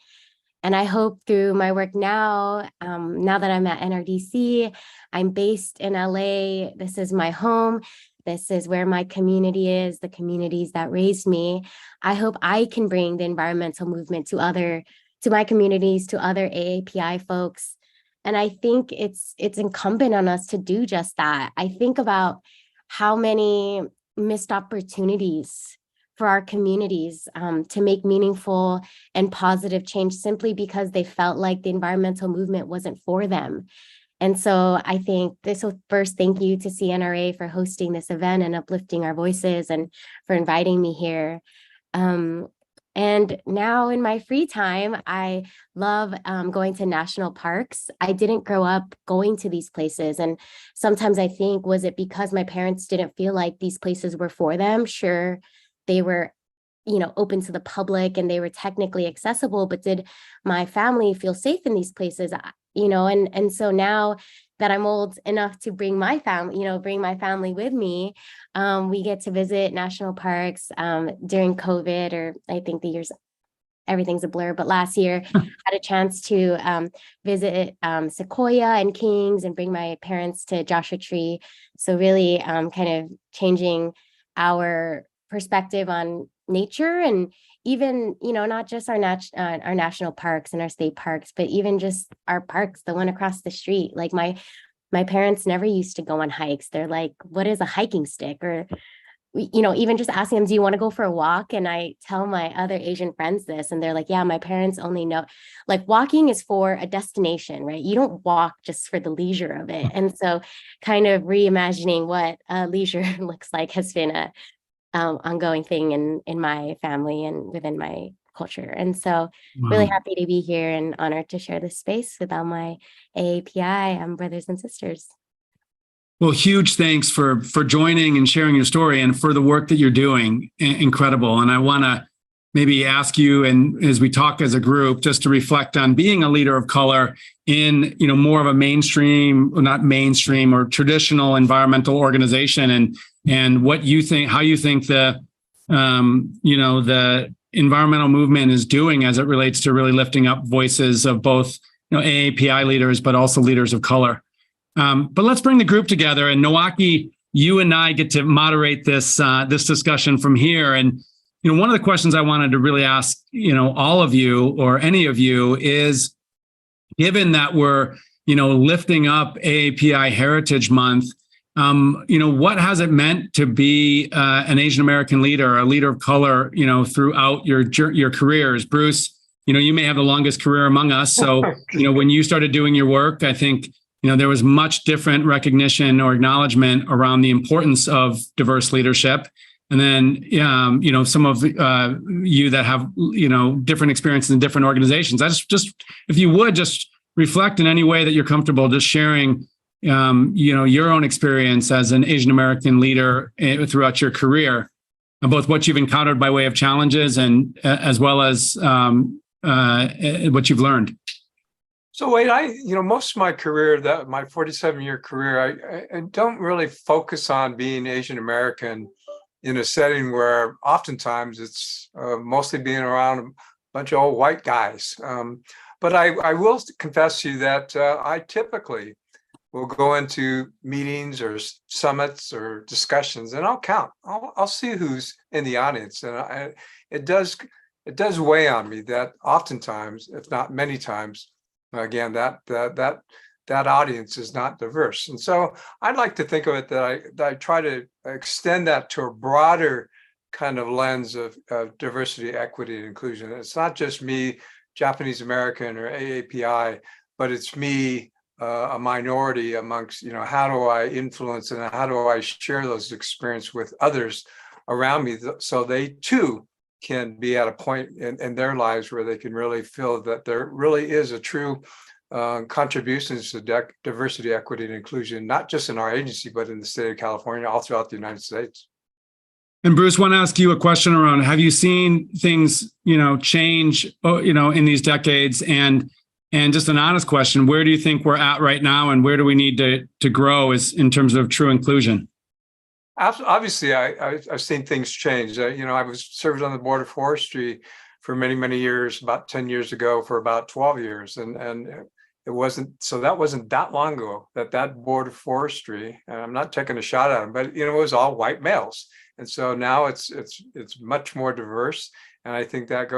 And I hope through my work now, now that I'm at NRDC, I'm based in LA, this is my home, this is where my community is, the communities that raised me. I hope I can bring the environmental movement to my communities, to other AAPI folks. And I think it's incumbent on us to do just that. I think about how many missed opportunities for our communities to make meaningful and positive change simply because they felt like the environmental movement wasn't for them. And so I think this will first thank you to CNRA for hosting this event and uplifting our voices and for inviting me here. And now in my free time, I love going to national parks. I didn't grow up going to these places. And sometimes I think, was it because my parents didn't feel like these places were for them? Sure, they were, open to the public and they were technically accessible, but did my family feel safe in these places? And so now that I'm old enough to bring my family with me, we get to visit national parks during COVID, or I think the years, everything's a blur, but last year had a chance to visit Sequoia and Kings and bring my parents to Joshua Tree. So really kind of changing our perspective on nature, and even, not just our national parks and our state parks, but even just our parks, the one across the street. Like my parents never used to go on hikes. They're like, what is a hiking stick? Or, even just asking them, do you want to go for a walk? And I tell my other Asian friends this, and they're like, yeah, my parents only know, like, walking is for a destination, right? You don't walk just for the leisure of it. And so kind of reimagining what leisure looks like has been a ongoing thing in my family and within my culture. And so really happy to be here and honored to share this space with all my AAPI brothers and sisters. Well, huge thanks for joining and sharing your story and for the work that you're doing. Incredible. And I want to maybe ask you, and as we talk as a group, just to reflect on being a leader of color in, more of a mainstream, or not mainstream, or traditional environmental organization, and what you think, how you think the environmental movement is doing as it relates to really lifting up voices of both, AAPI leaders, but also leaders of color. But let's bring the group together, and Nowaki, you and I get to moderate this discussion from here. And one of the questions I wanted to really ask, all of you or any of you is, given that we're, lifting up AAPI Heritage Month, what has it meant to be an Asian American leader, a leader of color, throughout your careers? Bruce, you may have the longest career among us. So, when you started doing your work, I think, there was much different recognition or acknowledgement around the importance of diverse leadership. And then, some of you that have, different experiences in different organizations. I just, if you would just reflect in any way that you're comfortable, just sharing, your own experience as an Asian American leader throughout your career, both what you've encountered by way of challenges and as well as what you've learned. So Wade, most of my career, my 47-year career, I don't really focus on being Asian American in a setting where oftentimes it's mostly being around a bunch of old white guys. But I will confess to you that I typically will go into meetings or summits or discussions, and I'll count. I'll see who's in the audience, and it does weigh on me that oftentimes, if not many times, again, that audience is not diverse. And so I'd like to think of it that I try to extend that to a broader kind of lens of diversity, equity, and inclusion. It's not just me, Japanese American or AAPI, but it's me, a minority amongst, how do I influence and how do I share those experiences with others around me so they too can be at a point in their lives where they can really feel that there really is a true contributions to diversity, equity, and inclusion, not just in our agency, but in the state of California, all throughout the United States. And Bruce, I want to ask you a question around, have you seen things, change, in these decades? And And just an honest question, where do you think we're at right now, and where do we need to grow is in terms of true inclusion? Obviously, I've seen things change. I was served on the board of forestry for many, many years, about 10 years ago, for about 12 years. And that wasn't that long ago that board of forestry, and I'm not taking a shot at them, but it was all white males. And so now it's much more diverse. And I think that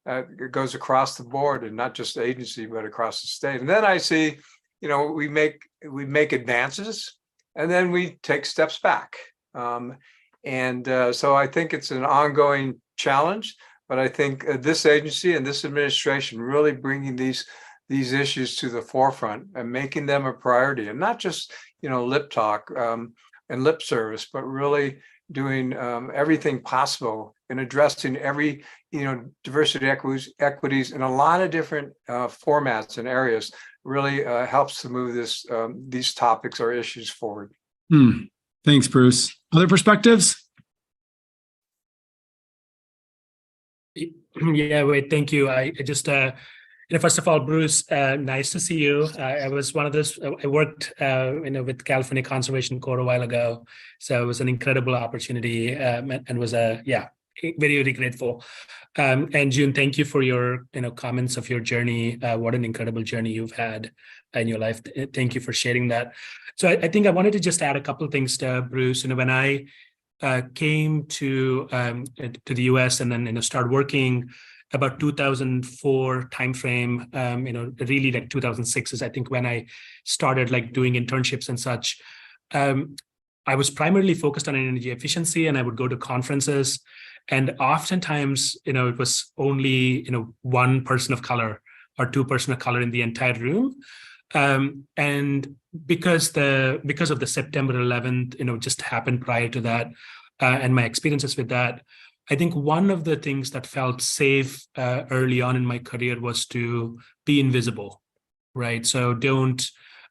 it goes across the board, and not just the agency, but across the state. And then I see, we make advances, and then we take steps back. So I think it's an ongoing challenge, but I think this agency and this administration really bringing these issues to the forefront and making them a priority, and not just, lip talk and lip service, but really doing everything possible in addressing every, diversity, equities in a lot of different formats and areas really helps to move these topics or issues forward. Thanks, Bruce. Other perspectives? Yeah, wait, thank you. I just, first of all, Bruce, nice to see you. I was one of those, I worked, with California Conservation Corps a while ago. So it was an incredible opportunity and was very, very grateful. And June, thank you for your, comments of your journey. What an incredible journey you've had in your life. Thank you for sharing that. So I think I wanted to just add a couple of things to Bruce. When I came to the US and then started working about 2004 timeframe, really like 2006 is I think when I started like doing internships and such. I was primarily focused on energy efficiency, and I would go to conferences, and oftentimes it was only one person of color or two person of color in the entire room. And because of the September 11th, just happened prior to that, and my experiences with that, I think one of the things that felt safe early on in my career was to be invisible, right? So don't,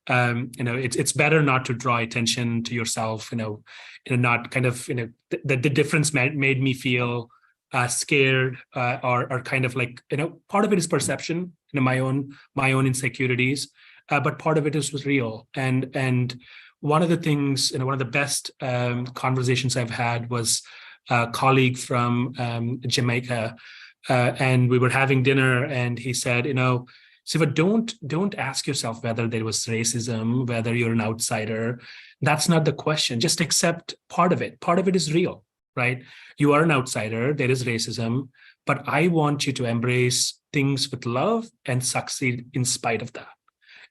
it's better not to draw attention to yourself, not kind of, the difference made me feel scared or kind of like, part of it is perception, my own insecurities. But part of it was real. And one of the things, one of the best conversations I've had was a colleague from Jamaica, and we were having dinner, and he said, Siva, don't ask yourself whether there was racism, whether you're an outsider. That's not the question. Just accept part of it. Part of it is real, right? You are an outsider. There is racism, but I want you to embrace things with love and succeed in spite of that.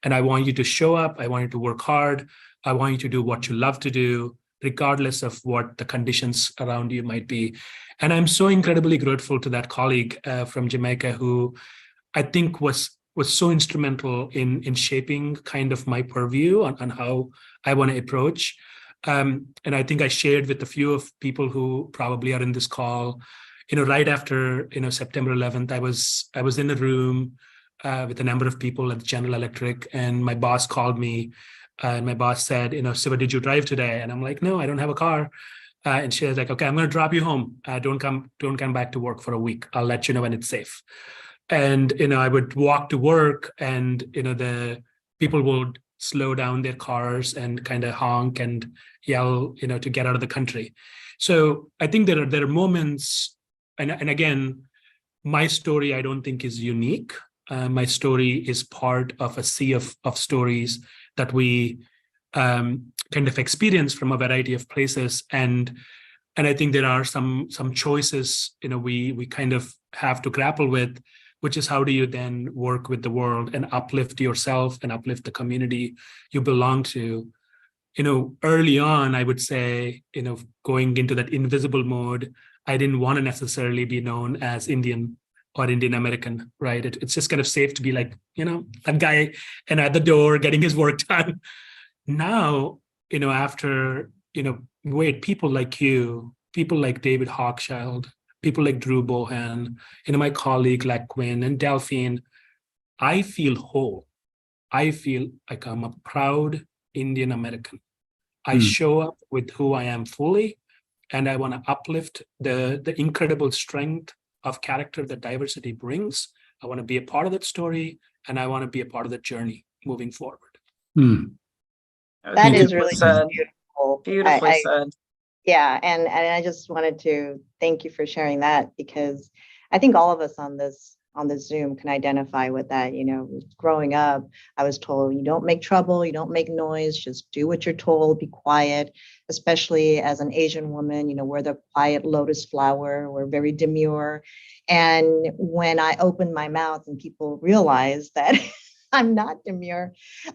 And I want you to show up. I want you to work hard. I want you to do what you love to do, regardless of what the conditions around you might be. And I'm so incredibly grateful to that colleague from Jamaica who I think was so instrumental in shaping kind of my purview on how I want to approach. And I think I shared with a few of people who probably are in this call, right after, September 11th, I was in a room with a number of people at General Electric, and my boss called me, and my boss said, Siva, did you drive today? And I'm like, no, I don't have a car. And she was like, okay, I'm going to drop you home. Don't come back to work for a week. I'll let you know when it's safe. And, I would walk to work, and, the people would slow down their cars and kind of honk and yell, to get out of the country. So I think there are moments, and again, my story, I don't think is unique. My story is part of a sea of stories that we kind of experience from a variety of places. And I think there are some choices, we kind of have to grapple with, which is how do you then work with the world and uplift yourself and uplift the community you belong to. Early on, I would say, going into that invisible mode, I didn't want to necessarily be known as Indian or Indian American, right? It's just kind of safe to be like, a guy and at the door getting his work done. Now, after, people like you, people like David Hochschild, people like Drew Bohan, my colleague like Quinn and Delphine, I feel whole. I feel like I'm a proud Indian American. I show up with who I am fully, and I want to uplift the incredible strength of character that diversity brings I want to be a part of that story, and I want to be a part of the journey moving forward. That is really said. beautiful. Beautifully said. Yeah, and I just wanted to thank you for sharing that, because I think all of us on this Zoom can identify with that. You know, growing up, I was told, you don't make trouble, you don't make noise, just do what you're told, be quiet. Especially as an Asian woman, you know, we're the quiet lotus flower, we're very demure. And when I opened my mouth and people realized that I'm not demure,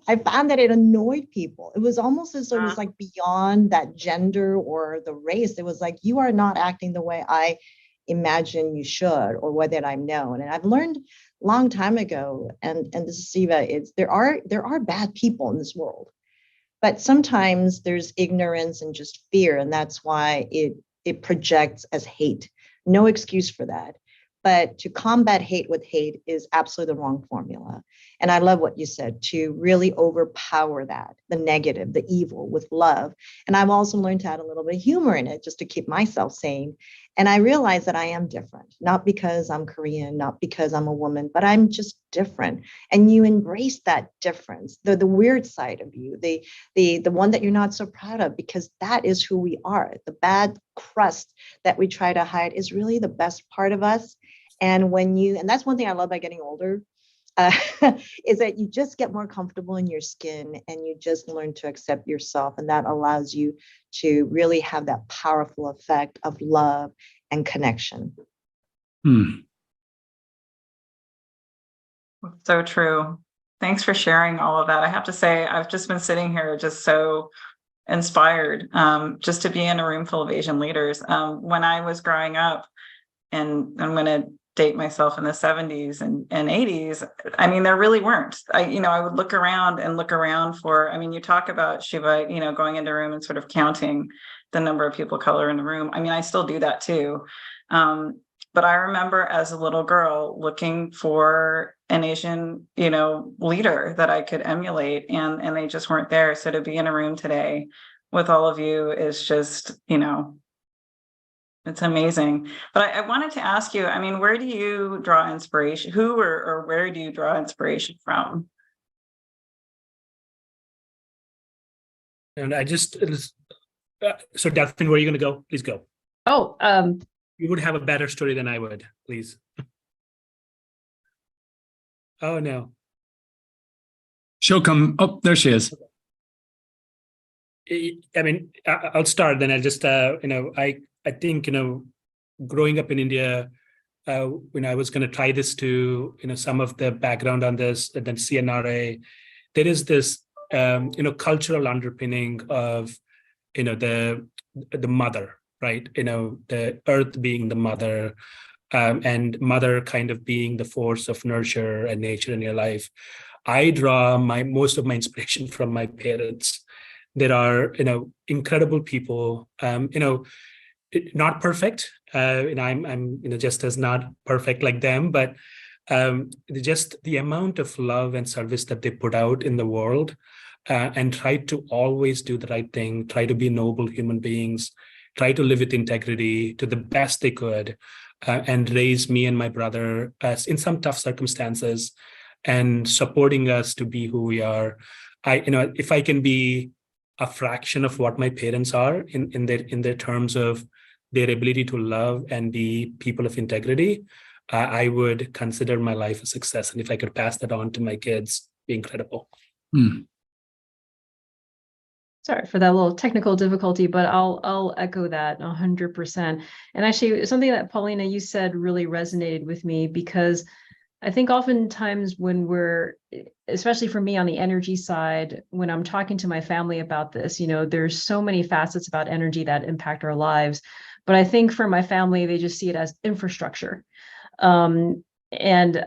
I found that it annoyed people. It was almost as though it was like beyond that gender or the race. It was like, you are not acting the way I imagine you should, or way that I'm known. And I've learned a long time ago, and this is Siva, it's there are bad people in this world, but sometimes there's ignorance and just fear, and that's why it projects as hate. No excuse for that. But to combat hate with hate is absolutely the wrong formula. And I love what you said, to really overpower that, the negative, the evil, with love. And I've also learned to add a little bit of humor in it just to keep myself sane. And I realize that I am different, not because I'm Korean, not because I'm a woman, but I'm just different. And you embrace that difference, the weird side of you, the one that you're not so proud of, because that is who we are. The bad crust that we try to hide is really the best part of us. And and that's one thing I love about getting older, is that you just get more comfortable in your skin, and you just learn to accept yourself. And that allows you to really have that powerful effect of love and connection. So true. Thanks for sharing all of that. I have to say, I've just been sitting here just so inspired, just to be in a room full of Asian leaders. When I was growing up, and I'm going to date myself, in the 70s and 80s, I mean, there really weren't. I would look around for, I mean, you talk about, Shiva, going into a room and sort of counting the number of people of color in the room. I mean, I still do that too. But I remember as a little girl looking for an Asian, leader that I could emulate, and they just weren't there. So to be in a room today with all of you is just, it's amazing. But I wanted to ask you, I mean, where do you draw inspiration? Who or where do you draw inspiration from? And so Daphne, where are you going to go? Please go. Oh, You would have a better story than I would, please. Oh, no. She'll come. Oh, there she is. I mean, I'll start, then I'll just, I think, growing up in India, when I was going to tie this to, some of the background on this, and then CNRA, there is this, cultural underpinning of, the mother, right? The earth being the mother, and mother kind of being the force of nurture and nature in your life. I draw most of my inspiration from my parents. There are, incredible people, not perfect, and I'm just as not perfect like them, but just the amount of love and service that they put out in the world, and try to always do the right thing, try to be noble human beings, try to live with integrity to the best they could, and raise me and my brother in some tough circumstances, and supporting us to be who we are. If I can be a fraction of what my parents are in their terms of their ability to love and be people of integrity, I would consider my life a success. And if I could pass that on to my kids, be incredible. Sorry for that little technical difficulty, but I'll echo that 100%. And actually, something that Paulina, you said really resonated with me, because I think oftentimes when especially for me on the energy side, when I'm talking to my family about this, there's so many facets about energy that impact our lives. But I think for my family, they just see it as infrastructure. And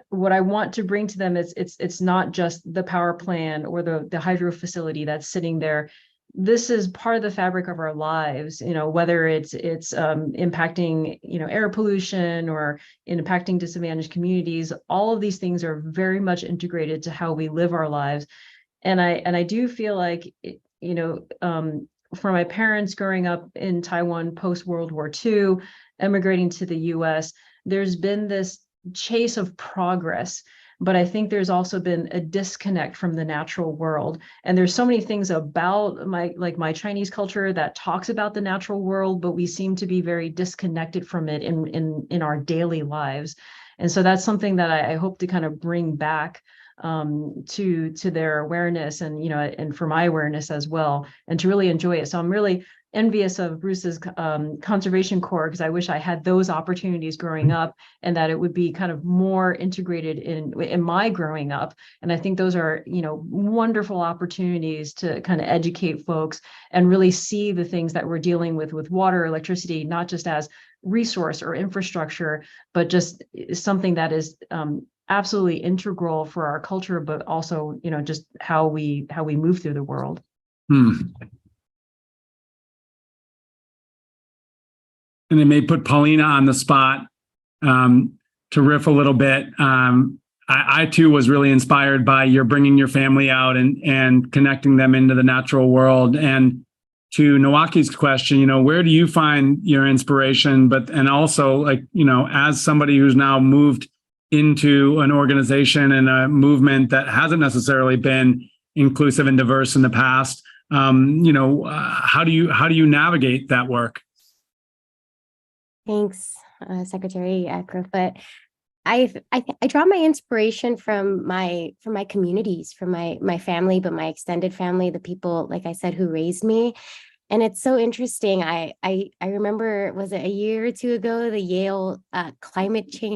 what I want to bring to them is it's not just the power plant or the hydro facility that's sitting there. This is part of the fabric of our lives, whether it's impacting, air pollution or impacting disadvantaged communities. All of these things are very much integrated to how we live our lives. And I do feel like, for my parents growing up in Taiwan post World War II, emigrating to the US, there's been this chase of progress. But I think there's also been a disconnect from the natural world. And there's so many things about my Chinese culture that talks about the natural world, but we seem to be very disconnected from it in our daily lives. And so that's something that I hope to kind of bring back to their awareness, and and for my awareness as well, and to really enjoy it. So I'm really envious of Bruce's conservation corps, because I wish I had those opportunities growing up, and that it would be kind of more integrated in my growing up. And I think those are wonderful opportunities to kind of educate folks and really see the things that we're dealing with water, electricity, not just as resource or infrastructure, but just something that is absolutely integral for our culture, but also just how we move through the world. And it may put Paulina on the spot to riff a little bit. I too was really inspired by your bringing your family out and connecting them into the natural world. And to Nawaki's question, where do you find your inspiration? And also, as somebody who's now moved into an organization and a movement that hasn't necessarily been inclusive and diverse in the past, how do you navigate that work? Thanks, Secretary Crowfoot. I draw my inspiration from my communities, from my family, but my extended family, the people, like I said, who raised me. And it's so interesting. I remember, was it a year or two ago, the Yale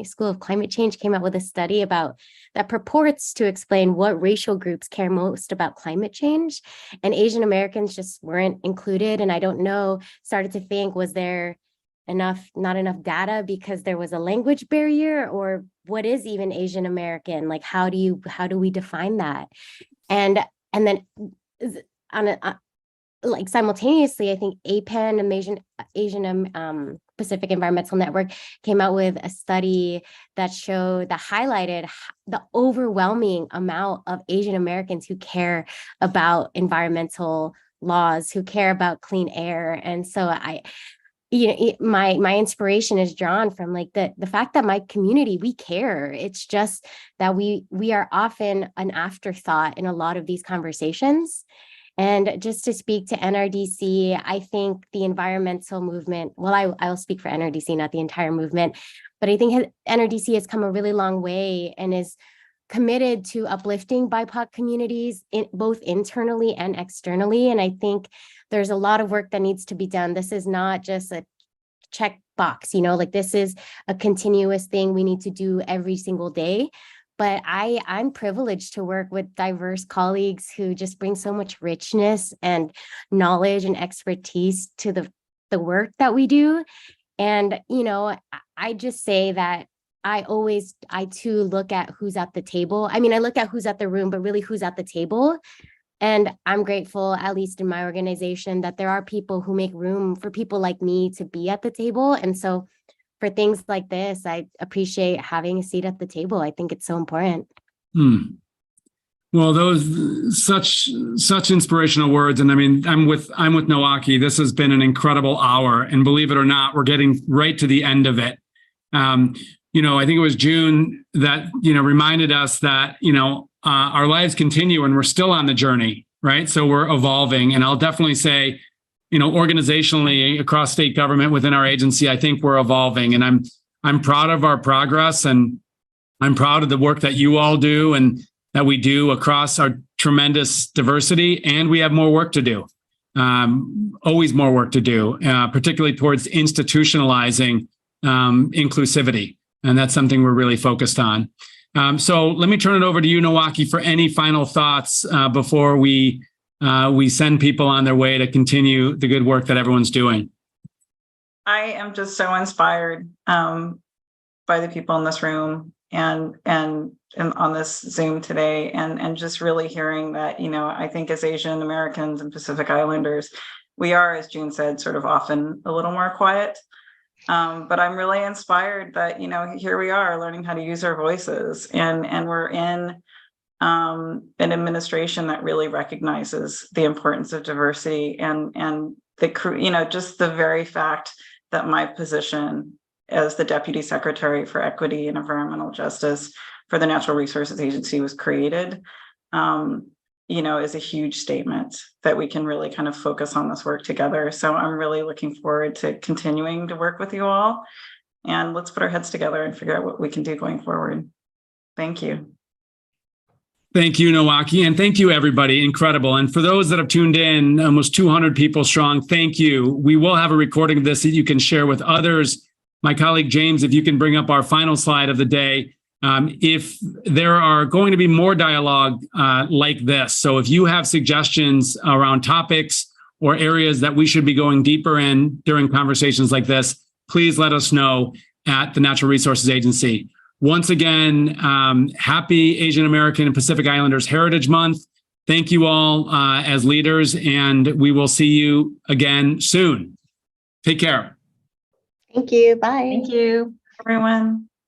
School of Climate Change came out with a study that purports to explain what racial groups care most about climate change, and Asian Americans just weren't included. And I don't know, started to think, was there not enough data because there was a language barrier, or what is even Asian American? Like, how do we define that? And then simultaneously, I think APEN, Asian Pacific Environmental Network, came out with a study that highlighted the overwhelming amount of Asian Americans who care about environmental laws, who care about clean air. And so my inspiration is drawn from the fact that my community, we care. It's just that we are often an afterthought in a lot of these conversations. And just to speak to NRDC, I think the environmental movement, well, I'll speak for NRDC, not the entire movement, but I think NRDC has come a really long way and is committed to uplifting BIPOC communities, both internally and externally. And I think there's a lot of work that needs to be done. This is not just a check box, this is a continuous thing we need to do every single day. But I'm privileged to work with diverse colleagues who just bring so much richness and knowledge and expertise to the work that we do. And, I just say that I too look at who's at the table. I mean, I look at who's at the room, but really who's at the table. And I'm grateful, at least in my organization, that there are people who make room for people like me to be at the table. And so for things like this, I appreciate having a seat at the table. I think it's so important. Well, those such inspirational words. And I mean, I'm with Nawaki. This has been an incredible hour. And believe it or not, we're getting right to the end of it. I think it was June that, reminded us that, our lives continue and we're still on the journey, right? So we're evolving. And I'll definitely say, organizationally across state government within our agency, I think we're evolving, and I'm proud of our progress, and I'm proud of the work that you all do and that we do across our tremendous diversity. And we have more work to do, always more work to do, particularly towards institutionalizing inclusivity. And that's something we're really focused on. So let me turn it over to you, Nawaki, for any final thoughts before we send people on their way to continue the good work that everyone's doing. I am just so inspired by the people in this room and on this Zoom today, and just really hearing that, I think as Asian Americans and Pacific Islanders, we are, as June said, sort of often a little more quiet. But I'm really inspired that, here we are learning how to use our voices, and we're in an administration that really recognizes the importance of diversity, and just the very fact that my position as the Deputy Secretary for Equity and Environmental Justice for the Natural Resources Agency was created, is a huge statement that we can really kind of focus on this work together. So I'm really looking forward to continuing to work with you all, and let's put our heads together and figure out what we can do going forward. Thank you. Thank you, Nowaki, and thank you, everybody. Incredible. And for those that have tuned in, almost 200 people strong, thank you. We will have a recording of this that you can share with others. My colleague, James, if you can bring up our final slide of the day. If there are going to be more dialogue like this, so if you have suggestions around topics or areas that we should be going deeper in during conversations like this, please let us know at the Natural Resources Agency. Once again, happy Asian American and Pacific Islanders Heritage Month. Thank you all as leaders, and we will see you again soon. Take care. Thank you. Bye. Thank you. Everyone.